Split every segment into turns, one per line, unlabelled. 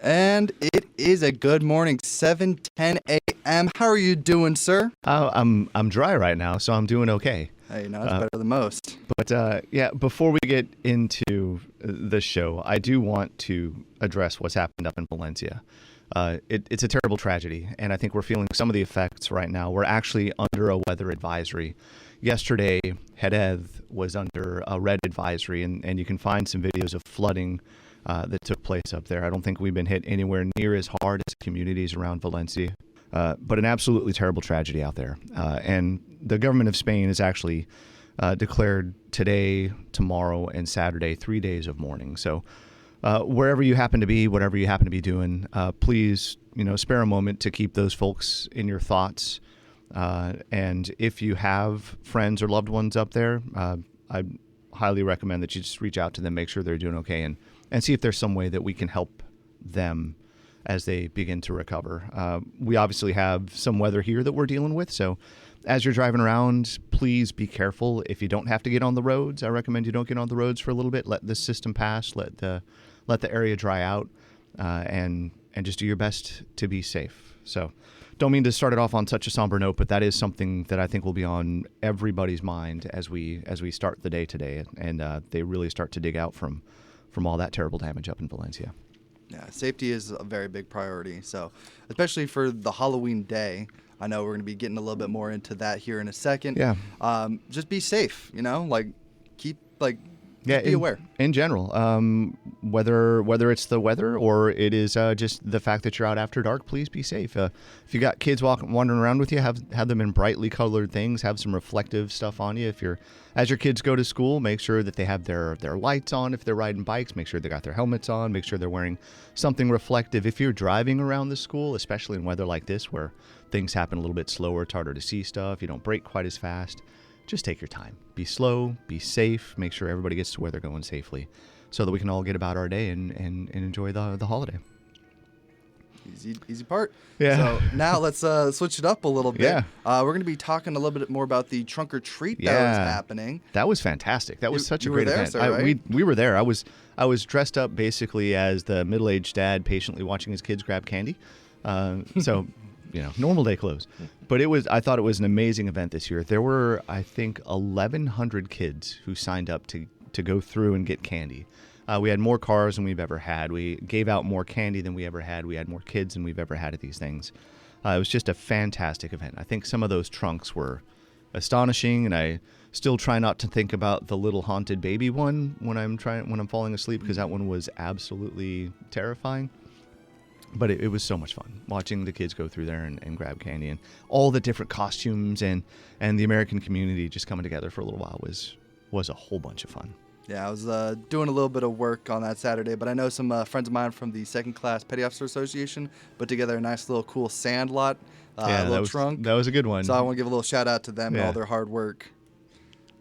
And it is a good morning, 7:10 a.m. How are you doing, sir?
I'm dry right now, so I'm doing okay.
Hey, no, that's better than most.
But yeah, before we get into the show, I do want to address what's happened up in Valencia. It's a terrible tragedy, and I think we're feeling some of the effects right now. We're actually under a weather advisory. Yesterday, Jerez was under a red advisory, and you can find some videos of flooding that took place up there. I don't think we've been hit anywhere near as hard as communities around Valencia, but an absolutely terrible tragedy out there. And the government of Spain has actually declared today, tomorrow, and Saturday 3 days of mourning. So wherever you happen to be, whatever you happen to be doing, please, spare a moment to keep those folks in your thoughts. And if you have friends or loved ones up there, I highly recommend that you just reach out to them, make sure they're doing okay, and see if there's some way that we can help them as they begin to recover. We obviously have some weather here that we're dealing with, so as you're driving around, please be careful. If you don't have to get on the roads, I recommend you don't get on the roads for a little bit. Let this system pass, let the area dry out, and just do your best to be safe. So don't mean to start it off on such a somber note, but that is something that I think will be on everybody's mind as we start the day today, and they really start to dig out from all that terrible damage up in Valencia.
Yeah, safety is a very big priority. So, especially for the Halloween day, I know we're going to be getting a little bit more into that here in a second.
Yeah.
Just be safe, be aware.
In general, whether it's the weather or it is just the fact that you're out after dark, please be safe. If you got kids wandering around with you, have them in brightly colored things, have some reflective stuff on you. As your kids go to school, make sure that they have their lights on. If they're riding bikes, make sure they got their helmets on, make sure they're wearing something reflective. If you're driving around the school, especially in weather like this where things happen a little bit slower, it's harder to see stuff, you don't brake quite as fast, just take your time. Be slow, be safe, make sure everybody gets to where they're going safely so that we can all get about our day and enjoy the holiday.
Easy part.
Yeah.
So now let's switch it up a little bit.
Yeah.
We're going to be talking a little bit more about the trunk or treat that was happening.
That was fantastic. That was such a great event.
Sir, right?
We were there. I was dressed up basically as the middle-aged dad patiently watching his kids grab candy. So normal day clothes. But I thought it was an amazing event this year. There were, I think, 1,100 kids who signed up to go through and get candy. We had more cars than we've ever had. We gave out more candy than we ever had. We had more kids than we've ever had at these things. It was just a fantastic event. I think some of those trunks were astonishing, and I still try not to think about the little haunted baby one when I'm falling asleep, because that one was absolutely terrifying. But it was so much fun watching the kids go through there and grab candy, and all the different costumes and the American community just coming together for a little while was a whole bunch of fun.
Yeah, I was doing a little bit of work on that Saturday, but I know some friends of mine from the Second Class Petty Officer Association put together a nice little cool sand lot, trunk.
That was a good one.
So I want to give a little shout out to them and all their hard work.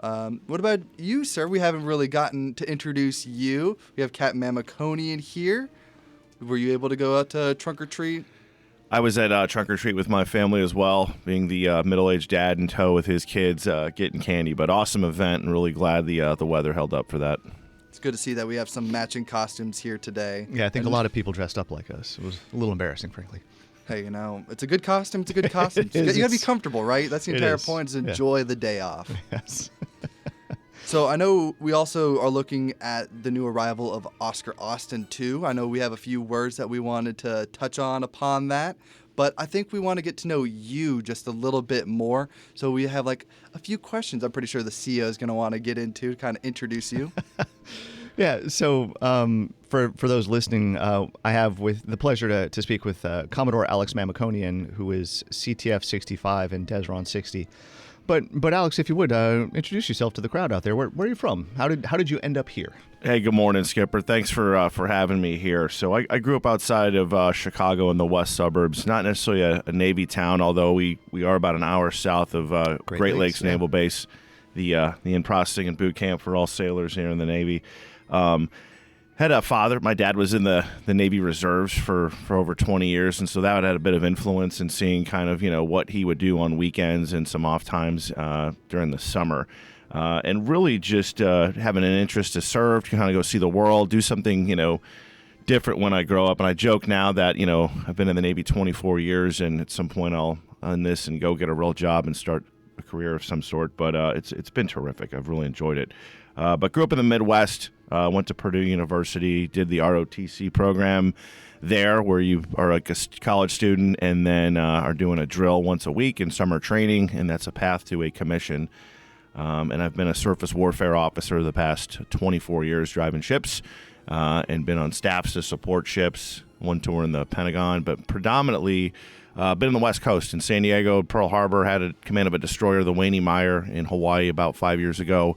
What about you, sir? We haven't really gotten to introduce you. We have Capt Mamikonian here. Were you able to go out to trunk or treat?
I was at trunk or treat with my family as well, being the middle-aged dad in tow with his kids getting candy. But awesome event, and really glad the weather held up for that.
It's good to see that we have some matching costumes here today.
Yeah, I think a lot of people dressed up like us. It was a little embarrassing, frankly.
Hey, it's a good costume. It's a good costume. You got to be comfortable, right? That's the entire point, is enjoy the day off.
Yes.
So I know we also are looking at the new arrival of Oscar Austin, too. I know we have a few words that we wanted to touch on upon that, but I think we want to get to know you just a little bit more. So we have a few questions I'm pretty sure the CEO is going to want to get into to kind of introduce you.
Yeah, so for those listening, I have with the pleasure to speak with Commodore Alex Mamikonian, who is CTF 65 and DESRON 60. But Alex, if you would, introduce yourself to the crowd out there. Where are you from? How did you end up here?
Hey, good morning, Skipper. Thanks for having me here. So I grew up outside of Chicago in the west suburbs, not necessarily a Navy town, although we are about an hour south of Great Lakes Naval Base, the in-processing and boot camp for all sailors here in the Navy. Had a father. My dad was in the Navy Reserves for over 20 years, and so that had a bit of influence in seeing kind of what he would do on weekends and some off times during the summer. And really just having an interest to serve, to kind of go see the world, do something different when I grow up. And I joke now that, I've been in the Navy 24 years, and at some point I'll end this and go get a real job and start a career of some sort. But it's been terrific. I've really enjoyed it. But grew up in the Midwest, went to Purdue University, did the ROTC program there, where you are like a college student and then are doing a drill once a week in summer training, and that's a path to a commission. And I've been a surface warfare officer the past 24 years driving ships, and been on staffs to support ships, one tour in the Pentagon, but predominantly been on the West Coast in San Diego, Pearl Harbor, had a command of a destroyer, the Wayne Meyer, in Hawaii about 5 years ago.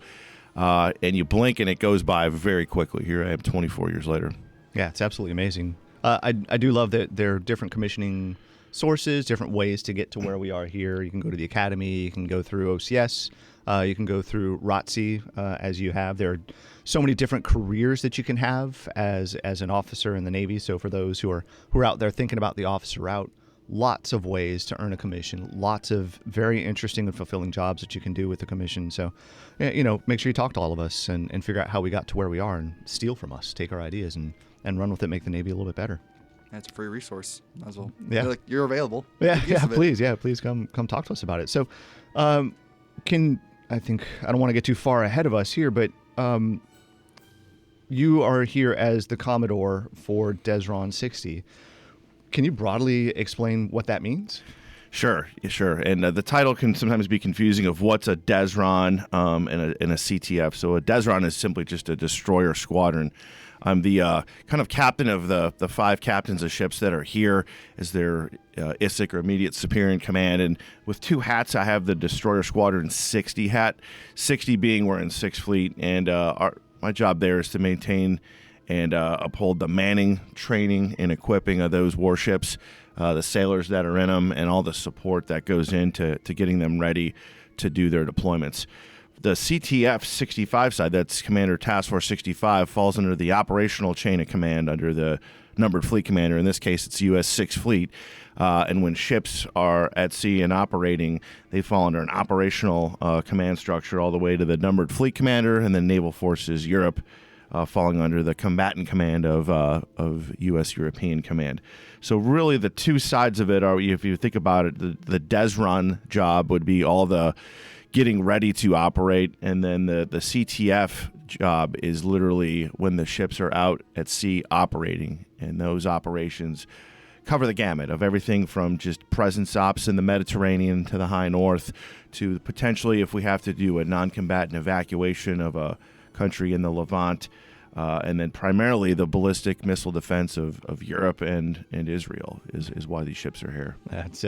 And you blink and it goes by very quickly. Here I am 24 years later.
Yeah, it's absolutely amazing. I do love that there are different commissioning sources, different ways to get to where we are here. You can go to the academy, you can go through OCS, you can go through ROTC, as you have. There are so many different careers that you can have as an officer in the Navy. So for those who are out there thinking about the officer route, lots of ways to earn a commission, lots of very interesting and fulfilling jobs that you can do with the commission. So, make sure you talk to all of us and figure out how we got to where we are, and steal from us, take our ideas and run with it, make the Navy a little bit better.
That's a free resource as well.
Yeah.
You're available.
Yeah, please come talk to us about it. So, I don't want to get too far ahead of us here, but you are here as the Commodore for DESRON 60. Can you broadly explain what that means?
Sure. And the title can sometimes be confusing of what's a DESRON and a CTF. So a DESRON is simply just a destroyer squadron. I'm the kind of captain of the 5 captains of ships that are here as their ISIC or immediate superior in command. And with 2 hats, I have the destroyer squadron 60 hat, 60 being we're in 6th Fleet. And my job there is to maintain and uphold the manning, training, and equipping of those warships, the sailors that are in them, and all the support that goes into getting them ready to do their deployments. The CTF 65 side, that's Commander Task Force 65, falls under the operational chain of command under the numbered fleet commander. In this case, it's U.S. 6th Fleet. And when ships are at sea and operating, they fall under an operational command structure all the way to the numbered fleet commander, and then Naval Forces Europe falling under the combatant command of U.S. European Command. So really the two sides of it are, if you think about it, the DESRON job would be all the getting ready to operate, and then the CTF job is literally when the ships are out at sea operating, and those operations cover the gamut of everything from just presence ops in the Mediterranean to the high north to potentially if we have to do a non-combatant evacuation of a country in the Levant, and then primarily the ballistic missile defense of Europe and Israel is why these ships are here.
That's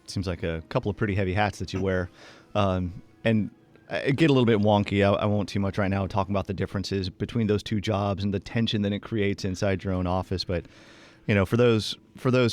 seems like a couple of pretty heavy hats that you wear. And it get a little bit wonky. I won't too much right now talking about the differences between those two jobs and the tension that it creates inside your own office. But for those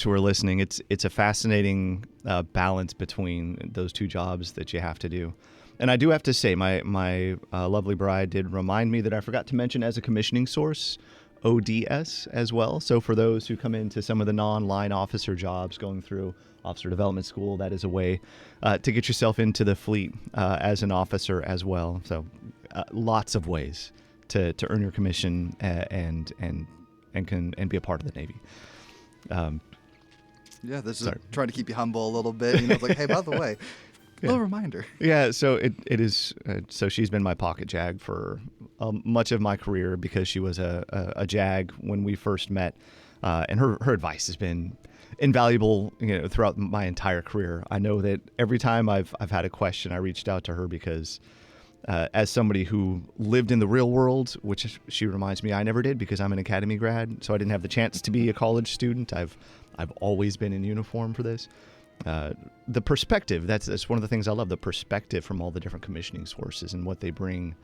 who are listening, it's a fascinating balance between those two jobs that you have to do. And I do have to say, my lovely bride did remind me that I forgot to mention as a commissioning source, ODS as well. So for those who come into some of the non-line officer jobs going through officer development school, that is a way to get yourself into the fleet as an officer as well. So lots of ways to earn your commission and be a part of the Navy.
Yeah, this is trying to keep you humble a little bit. It's like, hey, by the way, little reminder.
Yeah, so it is. So she's been my pocket JAG for much of my career because she was a JAG when we first met, and her advice has been invaluable, throughout my entire career. I know that every time I've had a question, I reached out to her because, as somebody who lived in the real world, which she reminds me I never did because I'm an academy grad, so I didn't have the chance to be a college student. I've always been in uniform for this. The perspective, that's one of the things I love, the perspective from all the different commissioning sources and what they bring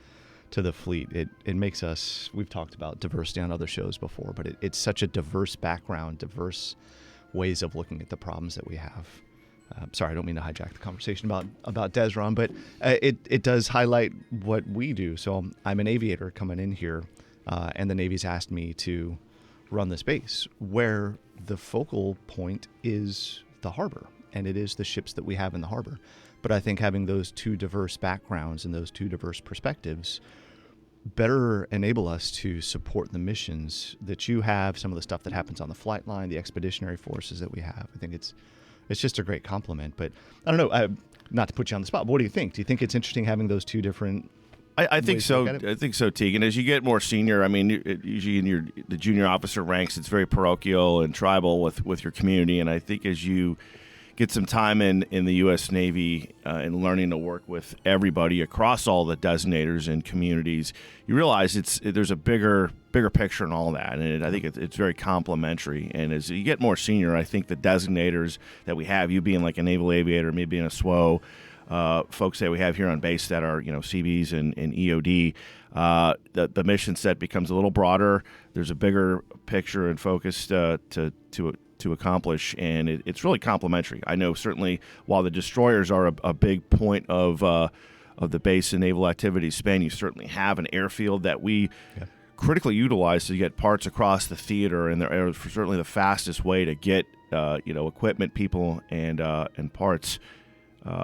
to the fleet. It makes us, we've talked about diversity on other shows before, but it's such a diverse background, diverse ways of looking at the problems that we have. Sorry, I don't mean to hijack the conversation about DESRON, but it does highlight what we do. So I'm an aviator coming in here, and the Navy's asked me to run this base where the focal point is the harbor, and it is the ships that we have in the harbor. But I think having those two diverse backgrounds and those two diverse perspectives better enable us to support the missions that you have, some of the stuff that happens on the flight line, the expeditionary forces that we have. I think it's just a great compliment. But I don't know, not to put you on the spot, but what do you think? Do you think it's interesting having those two different?
I think so. I think so, Teague. And as you get more senior, I mean, usually in the junior officer ranks, it's very parochial and tribal with your community. And I think as you get some time in the U.S. Navy and learning to work with everybody across all the designators and communities, you realize there's a bigger picture in all that, and I think it's very complementary. And as you get more senior, I think the designators that we have, you being like a naval aviator, me being a SWO, folks that we have here on base that are CBs and EOD, the mission set becomes a little broader. There's a bigger picture and focus to accomplish, and it's really complementary. I know certainly while the destroyers are a big point of the base and naval activities span, you certainly have an airfield that we critically utilize to get parts across the theater, and they're certainly the fastest way to get equipment, people, and parts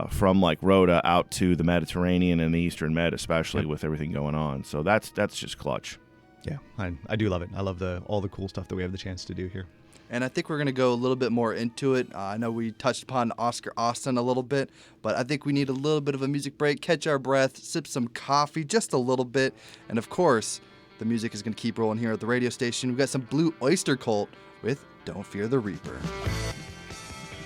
from like Rota out to the Mediterranean and the Eastern Med, especially with everything going on. So that's just clutch.
Yeah, I do love it. I love all the cool stuff that we have the chance to do here.
And I think we're going to go a little bit more into it. I know we touched upon Oscar Austin a little bit, but I think we need a little bit of a music break, catch our breath, sip some coffee just a little bit. And of course, the music is going to keep rolling here at the radio station. We've got some Blue Oyster Cult with Don't Fear the Reaper.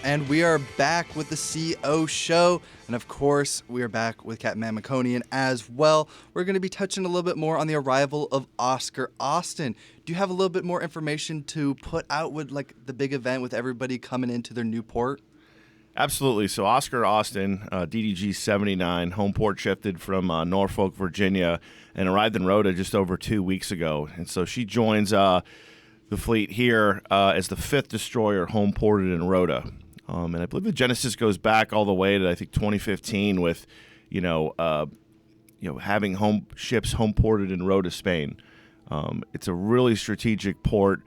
And we are back with the CO show. And of course, we are back with Capt. Mamikonian as well. We're going to be touching a little bit more on the arrival of Oscar Austin. Do you have a little bit more information to put out with like the big event with everybody coming into their new port?
Absolutely. So Oscar Austin, DDG 79, home port shifted from Norfolk, Virginia, and arrived in Rota just over 2 weeks ago. And so she joins the fleet here as the 5th destroyer home ported in Rota. And I believe the genesis goes back all the way to, I think, 2015 with, having ships home ported in Rota, Spain. It's a really strategic port,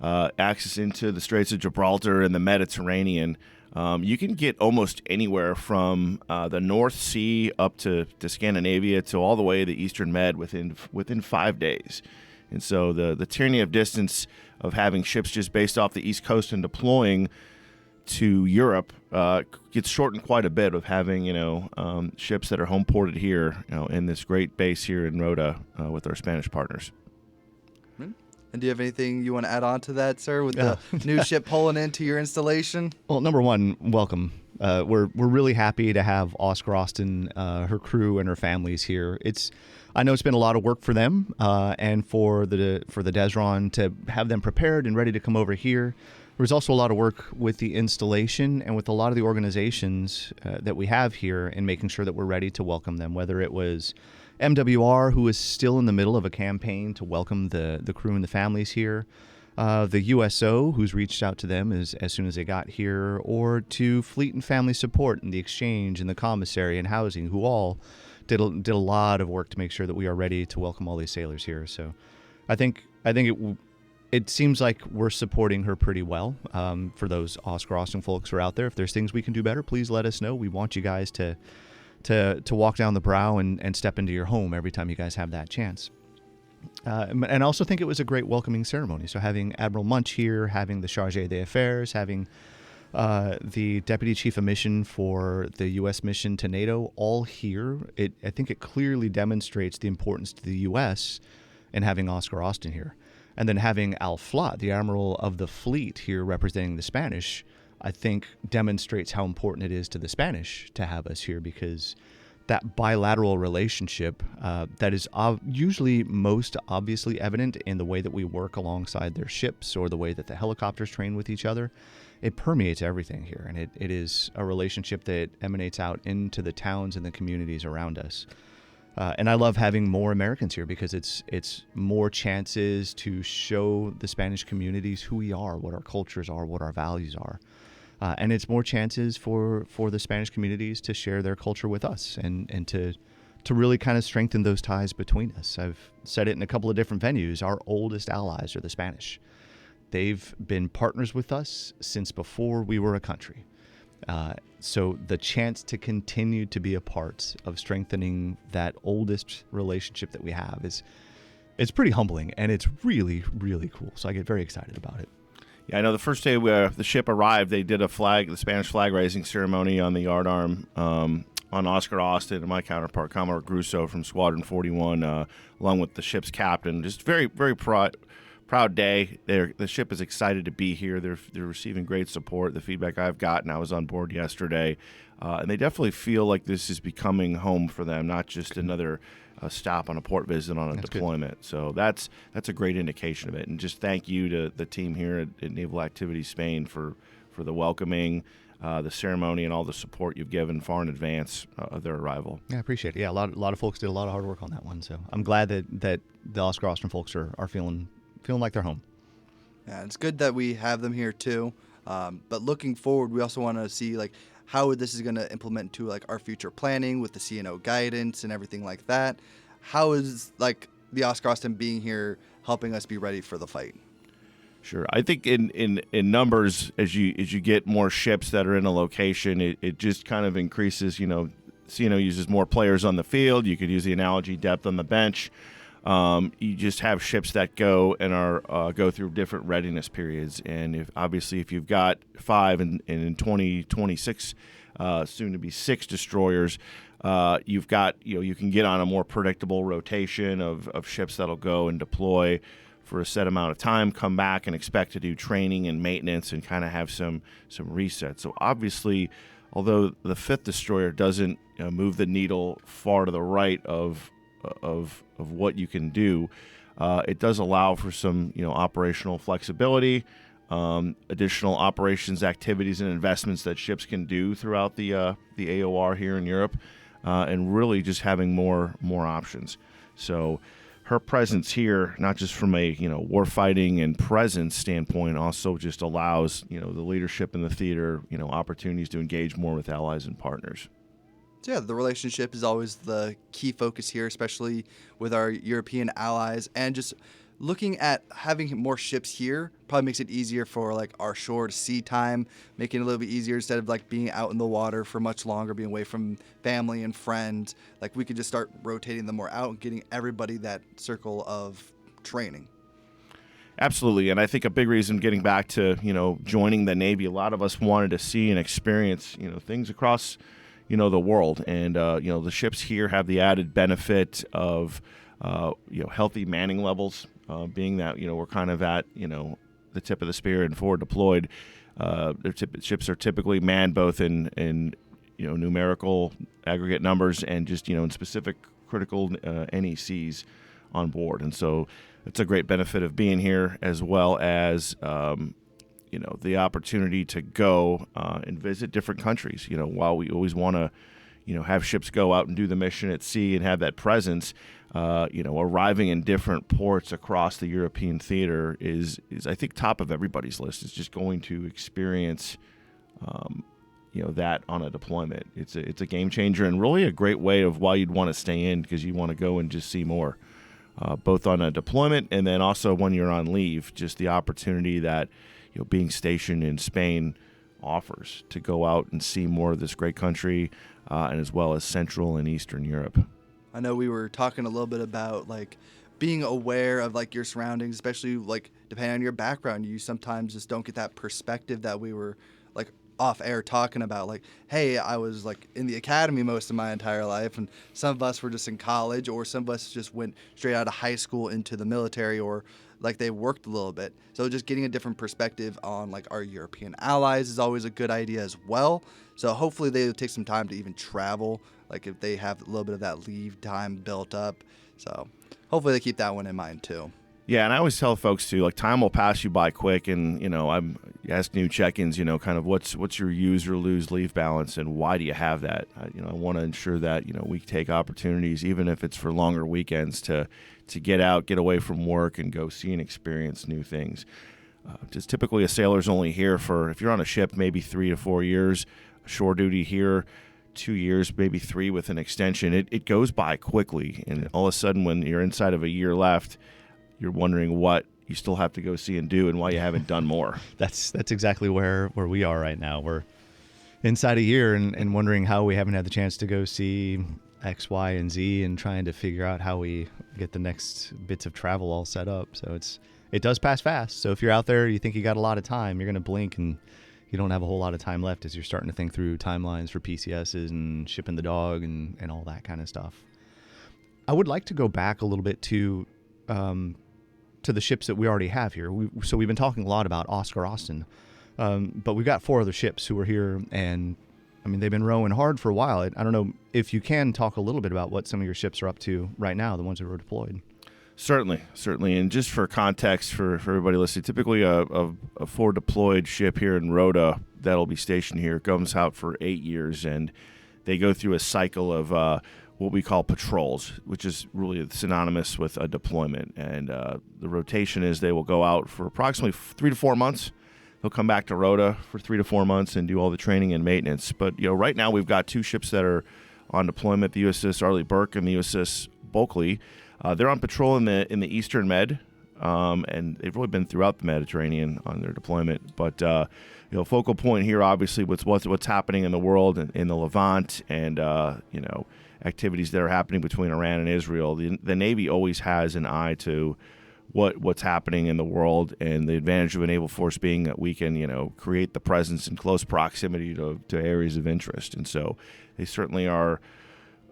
access into the Straits of Gibraltar and the Mediterranean. You can get almost anywhere from the North Sea up to Scandinavia to all the way to the Eastern Med within 5 days. And so the tyranny of distance of having ships just based off the East Coast and deploying to Europe gets shortened quite a bit of having ships that are home ported here in this great base here in Rota with our Spanish partners.
And do you have anything you want to add on to that, sir, with the new ship pulling into your installation?
Well, number one, welcome. We're really happy to have Oscar Austin, her crew, and her families here. I know it's been a lot of work for them and for the DESRON to have them prepared and ready to come over here. There was also a lot of work with the installation and with a lot of the organizations that we have here in making sure that we're ready to welcome them, whether it was MWR, who is still in the middle of a campaign to welcome the crew and the families here, the USO, who's reached out to them as soon as they got here, or to Fleet and Family Support and the Exchange and the Commissary and Housing, who all did a lot of work to make sure that we are ready to welcome all these sailors here. So I think it seems like we're supporting her pretty well. For those Oscar Austin folks who are out there, if there's things we can do better, please let us know. We want you guys to walk down the brow and step into your home every time you guys have that chance. And I also think it was a great welcoming ceremony. So having Admiral Munch here, having the Chargé d'Affaires, having the Deputy Chief of Mission for the U.S. mission to NATO all here, I think it clearly demonstrates the importance to the U.S. in having Oscar Austin here. And then having Al Flat, the Admiral of the Fleet, here representing the Spanish, I think demonstrates how important it is to the Spanish to have us here, because that bilateral relationship that is usually most obviously evident in the way that we work alongside their ships or the way that the helicopters train with each other, it permeates everything here. And it is a relationship that emanates out into the towns and the communities around us. And I love having more Americans here because it's more chances to show the Spanish communities who we are, what our cultures are, what our values are. And it's more chances for the Spanish communities to share their culture with us and to really kind of strengthen those ties between us. I've said it in a couple of different venues. Our oldest allies are the Spanish. They've been partners with us since before we were a country. So the chance to continue to be a part of strengthening that oldest relationship that we have it's pretty humbling, and it's really, really cool. So I get very excited about it.
Yeah, I know the first day the ship arrived, they did the Spanish flag raising ceremony on the yardarm on Oscar Austin, and my counterpart, Commodore Grusso from Squadron 41, along with the ship's captain. Just very, very proud day. The ship is excited to be here. They're receiving great support. The feedback I've gotten, I was on board yesterday, and they definitely feel like this is becoming home for them, not just another stop on a port visit on a deployment. Good. So that's a great indication of it. And just thank you to the team here at Naval Activities Spain for the welcoming, the ceremony, and all the support you've given far in advance of their arrival.
Yeah, I appreciate it. Yeah, a lot of folks did a lot of hard work on that one. So I'm glad that the Oscar Austin folks are feeling like they're home.
Yeah, it's good that we have them here too. But looking forward, we also want to see like how this is going to implement to like our future planning with the CNO guidance and everything like that. How is like the Oscar Austin being here helping us be ready for the fight?
Sure. I think in numbers, as you get more ships that are in a location, it just kind of increases. CNO uses more players on the field. You could use the analogy depth on the bench. You just have ships that go and go through different readiness periods. And if you've got 5 and in 2026, soon to be 6 destroyers, you've got you can get on a more predictable rotation of ships that'll go and deploy for a set amount of time, come back and expect to do training and maintenance and kind of have some resets. So obviously, although the 5th destroyer doesn't move the needle far to the right of what you can do, it does allow for some operational flexibility, additional operations activities and investments that ships can do throughout the AOR here in Europe, and really just having more options. So her presence here, not just from a war fighting and presence standpoint, also just allows the leadership in the theater opportunities to engage more with allies and partners.
So yeah, the relationship is always the key focus here, especially with our European allies. And just looking at having more ships here probably makes it easier for like our shore to sea time, making it a little bit easier instead of like being out in the water for much longer, being away from family and friends. Like we could just start rotating them more out and getting everybody that circle of training.
Absolutely, and I think a big reason getting back to joining the Navy, a lot of us wanted to see and experience things across the world, and the ships here have the added benefit of healthy manning levels, being that we're kind of at the tip of the spear and forward deployed. Ships are typically manned both in numerical aggregate numbers and just in specific critical NECs on board, and so it's a great benefit of being here, as well as the opportunity to go and visit different countries. While we always want to, have ships go out and do the mission at sea and have that presence, arriving in different ports across the European theater is I think top of everybody's list. Is just going to experience, that on a deployment. It's a game changer and really a great way of why you'd want to stay in, because you want to go and just see more, both on a deployment and then also when you're on leave. Just the opportunity that being stationed in Spain offers to go out and see more of this great country, and as well as Central and Eastern Europe.
I know we were talking a little bit about like being aware of like your surroundings, especially like depending on your background. You sometimes just don't get that perspective that we were like off air talking about. Like, hey, I was like in the academy most of my entire life, and some of us were just in college, or some of us just went straight out of high school into the military, or like they worked a little bit. So just getting a different perspective on like our European allies is always a good idea as well. So hopefully they'll take some time to even travel, like if they have a little bit of that leave time built up. So hopefully they keep that one in mind too.
Yeah, and I always tell folks too, like time will pass you by quick, and I'm asking you check-ins, kind of what's your use or lose leave balance, and why do you have that? I want to ensure that we take opportunities, even if it's for longer weekends, to get out, get away from work, and go see and experience new things. Just typically a sailor's only here for, if you're on a ship, maybe 3 to 4 years. Shore duty here, 2 years, maybe 3 with an extension. It goes by quickly, and all of a sudden when you're inside of a year left, you're wondering what you still have to go see and do and why you haven't done more.
That's exactly where we are right now. We're inside a year and wondering how we haven't had the chance to go see X, Y, and Z and trying to figure out how we get the next bits of travel all set up. So it does pass fast. So if you're out there, you think you got a lot of time, you're going to blink and you don't have a whole lot of time left as you're starting to think through timelines for PCSs and shipping the dog and all that kind of stuff. I would like to go back a little bit to the ships that we already have here. So we've been talking a lot about Oscar Austin, but we've got 4 other ships who are here, and I mean, they've been rowing hard for a while. I don't know if you can talk a little bit about what some of your ships are up to right now, the ones that were deployed.
Certainly. And just for context for everybody listening, typically a 4 deployed ship here in Rota that'll be stationed here comes out for 8 years, and they go through a cycle of what we call patrols, which is really synonymous with a deployment. And the rotation is they will go out for approximately 3 to 4 months. They'll come back to Rota for 3 to 4 months and do all the training and maintenance. But right now we've got 2 ships that are on deployment: the USS Arleigh Burke and the USS Bulkley. They're on patrol in the Eastern Med, and they've really been throughout the Mediterranean on their deployment. But focal point here, obviously, with what's happening in the world, in the Levant, and activities that are happening between Iran and Israel. The Navy always has an eye to what's happening in the world, and the advantage of a naval force being that we can create the presence in close proximity to areas of interest. And so they certainly are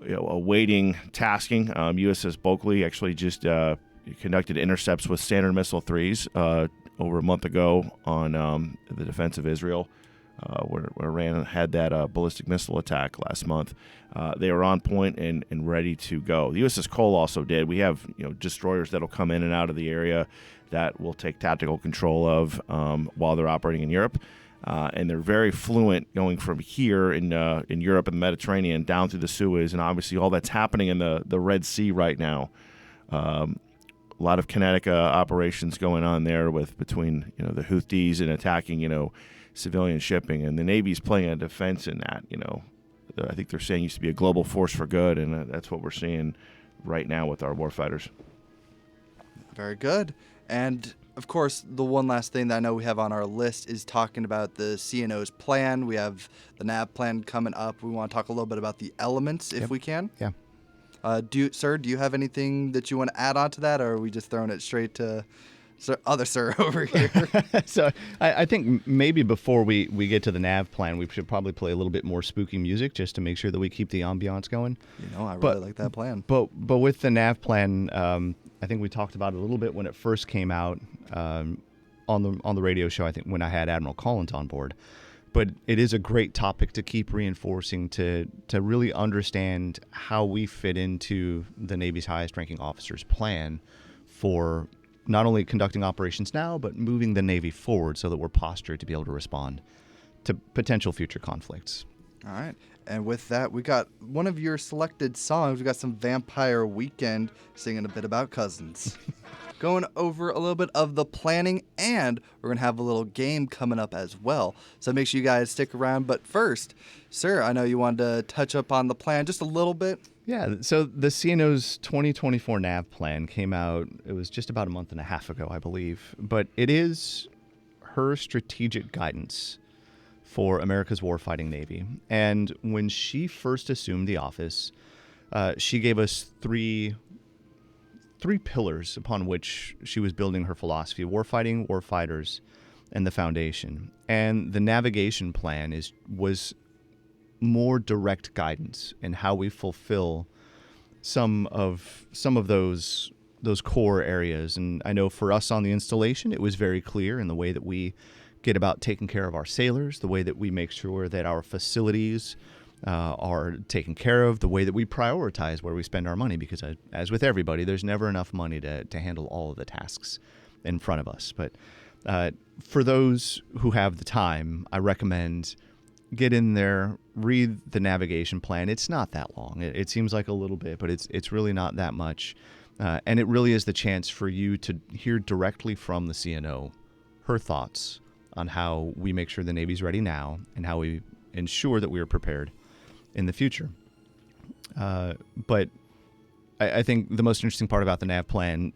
awaiting tasking. USS Bulkley actually just conducted intercepts with Standard Missile 3s over a month ago on the defense of Israel, where Iran had that ballistic missile attack last month. They were on point and ready to go. The USS Cole also did. We have destroyers that'll come in and out of the area that we'll take tactical control of while they're operating in Europe. And they're very fluent going from here in Europe and the Mediterranean down through the Suez, and obviously all that's happening in the Red Sea right now. A lot of kinetic operations going on there between the Houthis and attacking civilian shipping, and the Navy's playing a defense in that. I think they're saying used to be a global force for good, and that's what we're seeing right now with our warfighters.
Very good. And of course, the one last thing that I know we have on our list is talking about the CNO's plan. We have the NAV plan coming up. We want to talk a little bit about the elements, if we can.
Yeah.
Do you have anything that you want to add on to that, or are we just throwing it straight to other sir over here?
So I think maybe before we get to the NAV plan, we should probably play a little bit more spooky music just to make sure that we keep the ambiance going.
I really like that plan.
But with the NAV plan, I think we talked about it a little bit when it first came out on the radio show, I think, when I had Admiral Collins on board. But it is a great topic to keep reinforcing, to really understand how we fit into the Navy's highest-ranking officer's plan for not only conducting operations now, but moving the Navy forward so that we're postured to be able to respond to potential future conflicts.
All right. And with that, we got one of your selected songs. We got some Vampire Weekend singing a bit about cousins. Going over a little bit of the planning, and we're going to have a little game coming up as well. So make sure you guys stick around. But first, sir, I know you wanted to touch up on the plan just a little bit.
Yeah, so the CNO's 2024 NAV plan came out, it was just about a month and a half ago, I believe. But it is her strategic guidance for America's warfighting Navy. And when she first assumed the office, she gave us three pillars upon which she was building her philosophy: warfighting, warfighters, and the foundation. And the navigation plan was more direct guidance in how we fulfill some of those core areas. And I know for us on the installation, it was very clear in the way that we get about taking care of our sailors, the way that we make sure that our facilities are taken care of, the way that we prioritize where we spend our money, because as with everybody, there's never enough money to handle all of the tasks in front of us. But for those who have the time, I recommend get in there, read the navigation plan. It's not that long. It seems like a little bit, but it's really not that much. And it really is the chance for you to hear directly from the CNO her thoughts on how we make sure the Navy's ready now and how we ensure that we are prepared in the future. But I think the most interesting part about the NAV plan,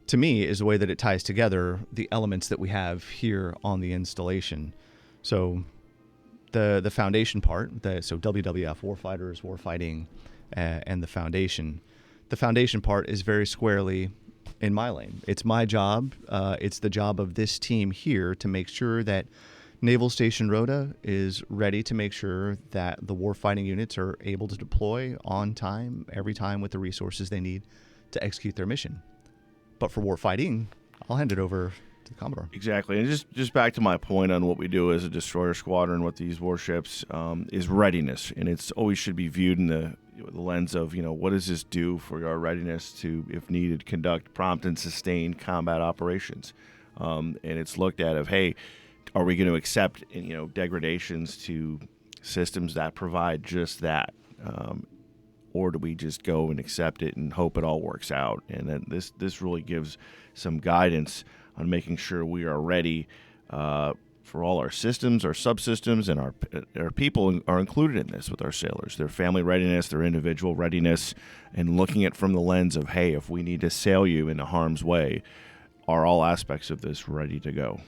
to me, is the way that it ties together the elements that we have here on the installation. So the foundation part, so WWF, warfighters, warfighting, and the foundation. The foundation part is very squarely in my lane. It's my job. It's the job of this team here to make sure that Naval Station Rota is ready to make sure that the warfighting units are able to deploy on time, every time, with the resources they need to execute their mission. But for warfighting, I'll hand it over to the Commodore.
Exactly. And just back to my point on what we do as a destroyer squadron with these warships is readiness. And it's always should be viewed in the lens of, what does this do for our readiness to, if needed, conduct prompt and sustained combat operations. And it's looked at of, hey, are we going to accept, degradations to systems that provide just that? Or do we just go and accept it and hope it all works out? And then this really gives some guidance on making sure we are ready for all our systems, our subsystems, and our people are included in this with our sailors. Their family readiness, their individual readiness, and looking at from the lens of, hey, if we need to sail you into harm's way, are all aspects of this ready to go?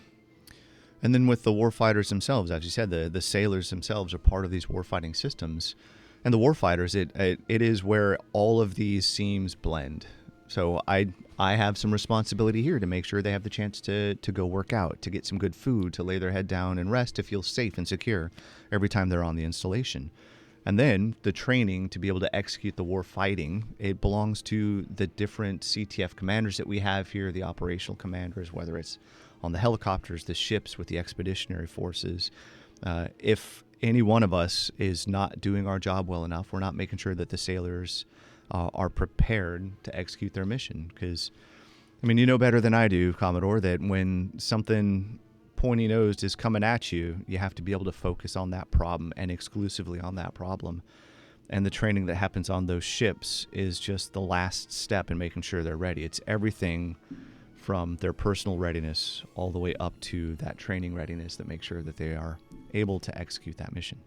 And then with the warfighters themselves, as you said, the sailors themselves are part of these warfighting systems. And the warfighters, it is where all of these seams blend. So I have some responsibility here to make sure they have the chance to go work out, to get some good food, to lay their head down and rest, to feel safe and secure every time they're on the installation. And then the training to be able to execute the war fighting, it belongs to the different CTF commanders that we have here, the operational commanders, whether it's on the helicopters, the ships with the expeditionary forces. If any one of us is not doing our job well enough, we're not making sure that the sailors are prepared to execute their mission. Because, you know better than I do, Commodore, that when something pointy-nosed is coming at you, you have to be able to focus on that problem and exclusively on that problem. And the training that happens on those ships is just the last step in making sure they're ready. It's everything from their personal readiness all the way up to that training readiness that makes sure that they are able to execute that mission.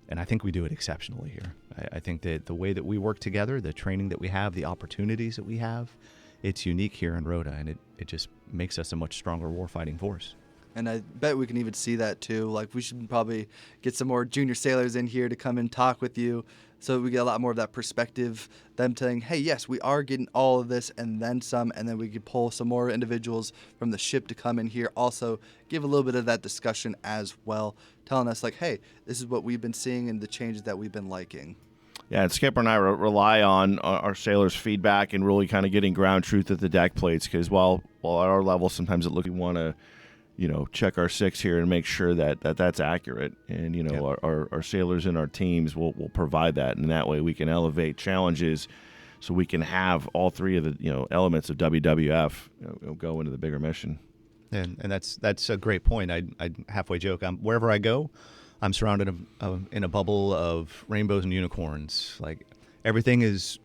And I think we do it exceptionally here. I think that the way that we work together, the training that we have, the opportunities that we have, it's unique here in Rota, and it just makes us a much stronger warfighting force.
And I bet we can even see that too. Like, we should probably get some more junior sailors in here to come and talk with you, so we get a lot more of that perspective, them telling, hey, yes, we are getting all of this and then some, and then we could pull some more individuals from the ship to come in here, also give a little bit of that discussion as well, telling us, like, hey, this is what we've been seeing and the changes that we've been liking.
Yeah, and Skipper and I rely on our sailors' feedback and really kind of getting ground truth at the deck plates, because while at our level, sometimes it looks like we want to check our six here and make sure that's accurate. And,
Yep.
our sailors and our teams will provide that. And that way we can elevate challenges so we can have all three of the, elements of WWF go into the bigger mission.
And that's a great point. I halfway joke. Wherever I go, I'm surrounded in a bubble of rainbows and unicorns. Like, everything's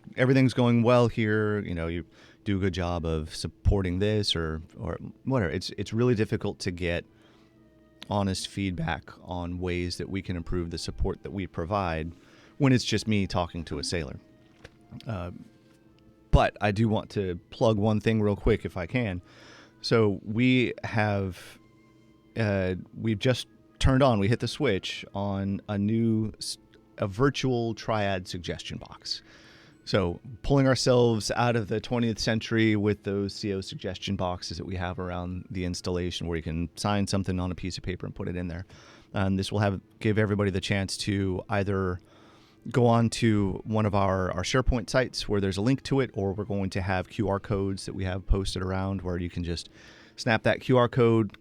going well here. You do a good job of supporting this or whatever. It's really difficult to get honest feedback on ways that we can improve the support that we provide when it's just me talking to a sailor. But I do want to plug one thing real quick if I can. So we've just turned on, we hit the switch on a virtual triad suggestion box. So pulling ourselves out of the 20th century with those CO suggestion boxes that we have around the installation, where you can sign something on a piece of paper and put it in there. And this will give everybody the chance to either go on to one of our SharePoint sites where there's a link to it, or we're going to have QR codes that we have posted around where you can just snap that QR code,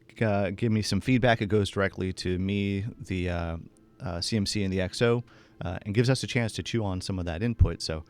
give me some feedback. It goes directly to me, the CMC, and the XO, and gives us a chance to chew on some of that input. So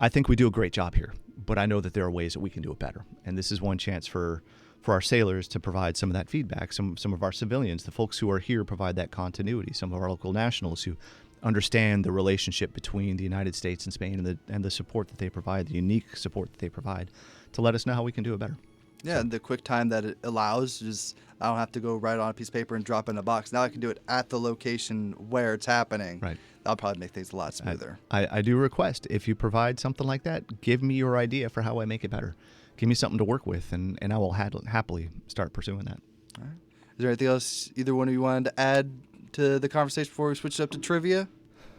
I think we do a great job here, but I know that there are ways that we can do it better. And this is one chance for our sailors to provide some of that feedback. Some of our civilians, the folks who are here, provide that continuity. Some of our local nationals who understand the relationship between the United States and Spain and the support that they provide, the unique support that they provide, to let us know how we can do it better.
Yeah, and the quick time that it allows is I don't have to go write on a piece of paper and drop in a box. Now I can do it at the location where it's happening.
Right.
That'll probably make things a lot smoother.
I do request, if you provide something like that, give me your idea for how I make it better. Give me something to work with, and I will happily start pursuing that.
All right. Is there anything else either one of you wanted to add to the conversation before we switch up to trivia?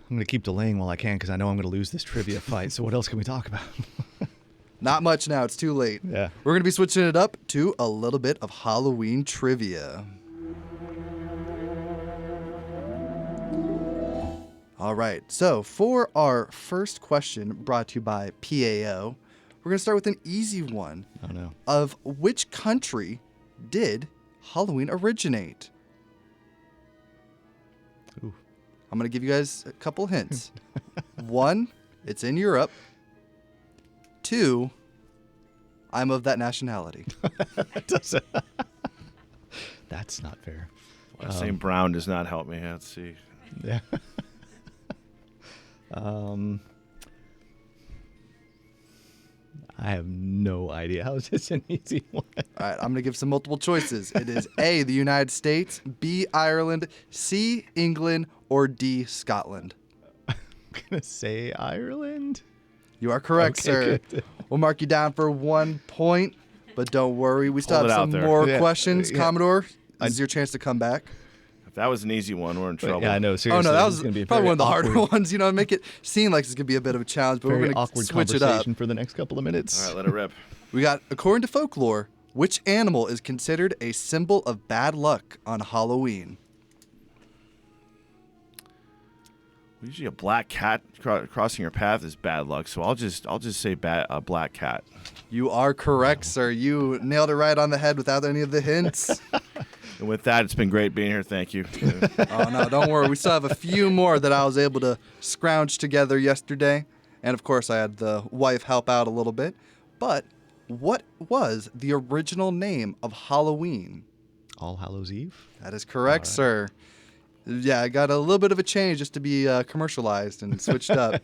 I'm going to keep delaying while I can because I know I'm going to lose this trivia fight. So what else can we talk about?
Not much now. It's too late.
Yeah.
We're going to be switching it up to a little bit of Halloween trivia. All right. So for our first question brought to you by PAO, we're going to start with an easy one.
Oh, no.
Of which country did Halloween originate?
Ooh.
I'm going to give you guys a couple hints. 1, it's in Europe. 2, I'm of that nationality.
That's not fair.
Saying brown does not help me. Let's see.
Yeah. I have no idea. How is this an easy one?
All right, I'm going to give some multiple choices. It is A, the United States, B, Ireland, C, England, or D, Scotland.
I'm going to say Ireland.
You are correct,
Okay,
sir.
good.
We'll mark you down for 1 point, but don't worry. We still
Hold
have
it out
some
there.
more
Yeah,
questions.
yeah.
Commodore, this is your chance to come back.
If that was an easy one, we're in trouble.
Yeah, I know. Seriously,
Oh, no, that
this
was
is gonna be a
probably
very
one of the
awkward,
harder ones. You know, make it seem like it's going to be a bit of a challenge, but we're
very
going to
awkward
switch it up.
conversation for the next couple of minutes.
All right, let it rip.
We got, according to folklore, which animal is considered a symbol of bad luck on Halloween?
Usually a black cat crossing your path is bad luck, so I'll just say a black cat.
You are correct, sir. You nailed it right on the head without any of the hints.
And with that, it's been great being here. Thank you.
Oh, no, don't worry. We still have a few more that I was able to scrounge together yesterday. And, of course, I had the wife help out a little bit. But what was the original name of Halloween?
All Hallows Eve.
That is correct, sir. Yeah, I got a little bit of a change just to be commercialized and switched up.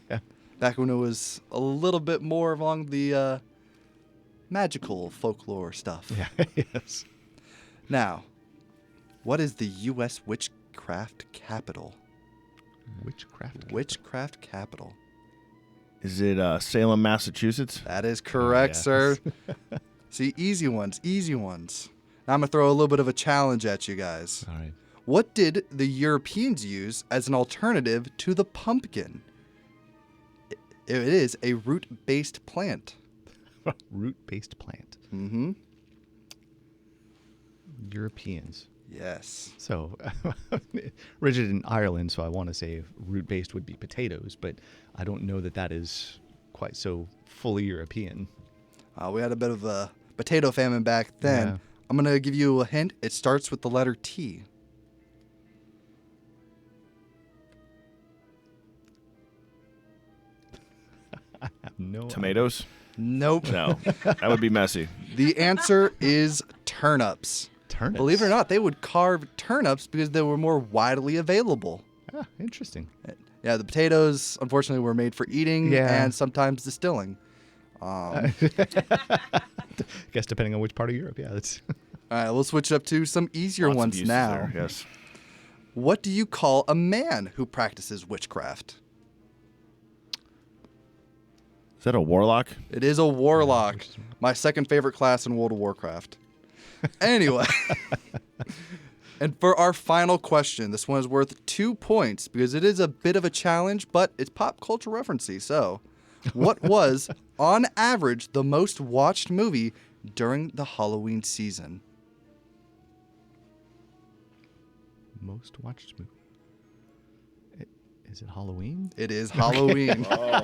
Back when it was a little bit more along the magical folklore stuff.
Yeah. Yes.
Now, what is the U.S. witchcraft capital? Witchcraft capital.
Is it Salem, Massachusetts?
That is correct,
yes.
sir. See, easy ones. Now I'm going to throw a little bit of a challenge at you guys.
All right.
What did the Europeans use as an alternative to the pumpkin? It is a root-based plant.
Root-based plant.
Mm-hmm.
Europeans.
Yes.
So, originated in Ireland, so I want to say root-based would be potatoes, but I don't know that that is quite so fully European.
We had a bit of a potato famine back then.
Yeah.
I'm going to give you a hint. It starts with the letter T.
No.
Tomatoes?
Nope.
No. That would be messy.
The answer is turnips.
Turnips.
Believe it or not, they would carve turnips because they were more widely available.
Ah, interesting.
Yeah, the potatoes, unfortunately, were made for eating
Yeah.
and sometimes distilling.
I guess depending on which part of Europe, yeah. That's
All right, we'll switch up to some easier
Lots of
ones
uses
now.
there, yes.
What do you call a man who practices witchcraft?
Is that a warlock?
It is a warlock. My second favorite class in World of Warcraft. Anyway. And for our final question, this one is worth 2 points because it is a bit of a challenge, but it's pop culture referencey. So, what was, on average, the most watched movie during the Halloween season?
most watched movie. Is it Halloween?
It is Halloween.
Oh,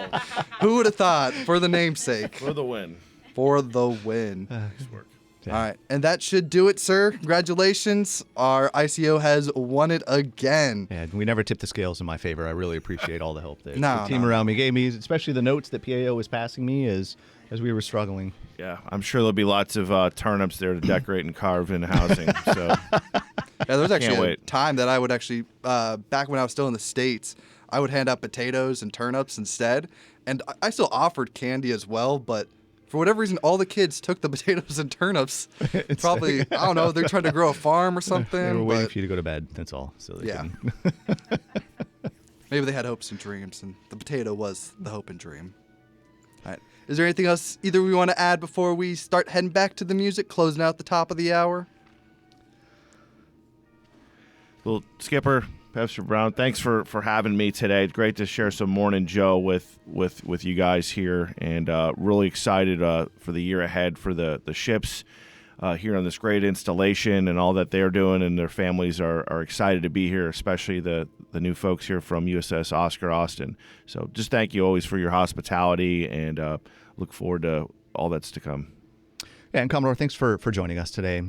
Who would have thought? For the namesake.
for the win.
For the win.
Nice work.
All right. And that should do it, sir. Congratulations. Our ICO has won it again.
Yeah, we never tipped the scales in my favor. I really appreciate all the help that
No,
the team
no.
around me gave me, especially the notes that PAO was passing me as we were struggling.
Yeah, I'm sure there'll be lots of turnips there to decorate and carve in housing. So
Yeah, there was actually a
wait.
time that I would actually, back when I was still in the States, I would hand out potatoes and turnips instead. And I still offered candy as well, but for whatever reason, all the kids took the potatoes and turnips. Probably, I don't know, they're trying to grow a farm or something.
They were waiting
but
for you to go to bed. That's all. So they
Yeah.
couldn't-
maybe they had hopes and dreams, and the potato was the hope and dream. All right. Is there anything else either we want to add before we start heading back to the music, closing out the top of the hour?
Well, Skipper, Pastor Brown, thanks for having me today. It's great to share some Morning Joe with you guys here, and really excited for the year ahead for the ships here on this great installation and all that they're doing, and their families are excited to be here, especially the new folks here from USS Oscar Austin. So just thank you always for your hospitality, and look forward to all that's to come.
Yeah, and Commodore, thanks for joining us today.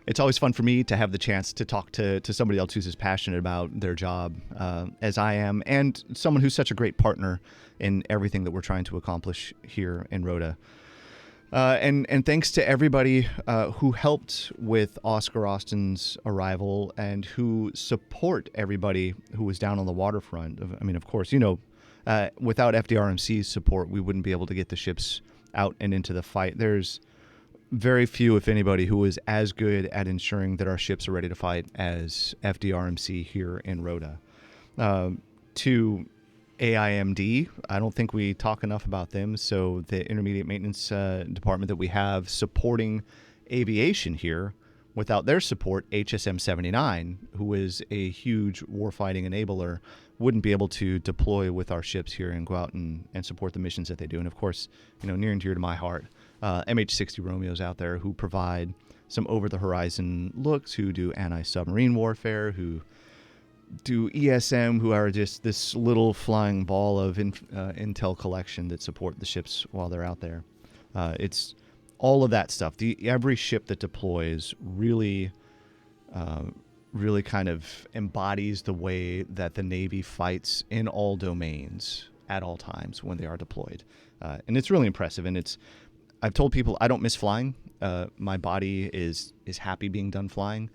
It's always fun for me to have the chance to talk to somebody else who's as passionate about their job as I am, and someone who's such a great partner in everything that we're trying to accomplish here in Rota. And thanks to everybody who helped with Oscar Austin's arrival and who support everybody who was down on the waterfront. I mean, of course, without FDRMC's support, we wouldn't be able to get the ships out and into the fight. There's very few, if anybody, who is as good at ensuring that our ships are ready to fight as FDRMC here in Rota. To AIMD, I don't think we talk enough about them. So the intermediate maintenance department that we have supporting aviation here, without their support, HSM 79, who is a huge warfighting enabler, wouldn't be able to deploy with our ships here and go out and support the missions that they do. And of course, near and dear to my heart, MH-60 Romeos out there who provide some over-the-horizon looks, who do anti-submarine warfare, who do ESM, who are just this little flying ball of intel collection that support the ships while they're out there. It's all of that stuff. Every ship that deploys really kind of embodies the way that the Navy fights in all domains at all times when they are deployed. And it's really impressive. And I've told people I don't miss flying. My body is happy being done flying,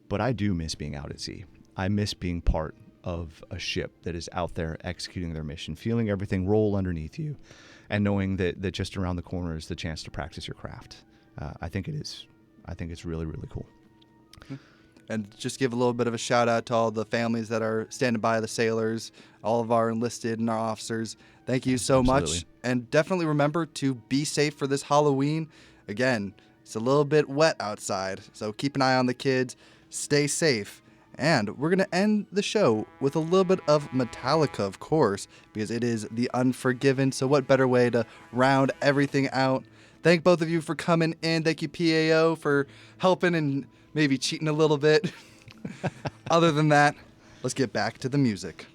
but I do miss being out at sea. I miss being part of a ship that is out there executing their mission, feeling everything roll underneath you, and knowing that just around the corner is the chance to practice your craft. I think it's really, really cool.
And just give a little bit of a shout out to all the families that are standing by, the sailors, all of our enlisted and our officers. Thank you so much. And definitely remember to be safe for this Halloween. Again, it's a little bit wet outside, so keep an eye on the kids. Stay safe. And we're going to end the show with a little bit of Metallica, of course, because it is The Unforgiven. So what better way to round everything out? Thank both of you for coming in. Thank you, PAO, for helping and maybe cheating a little bit. Other than that, let's get back to the music.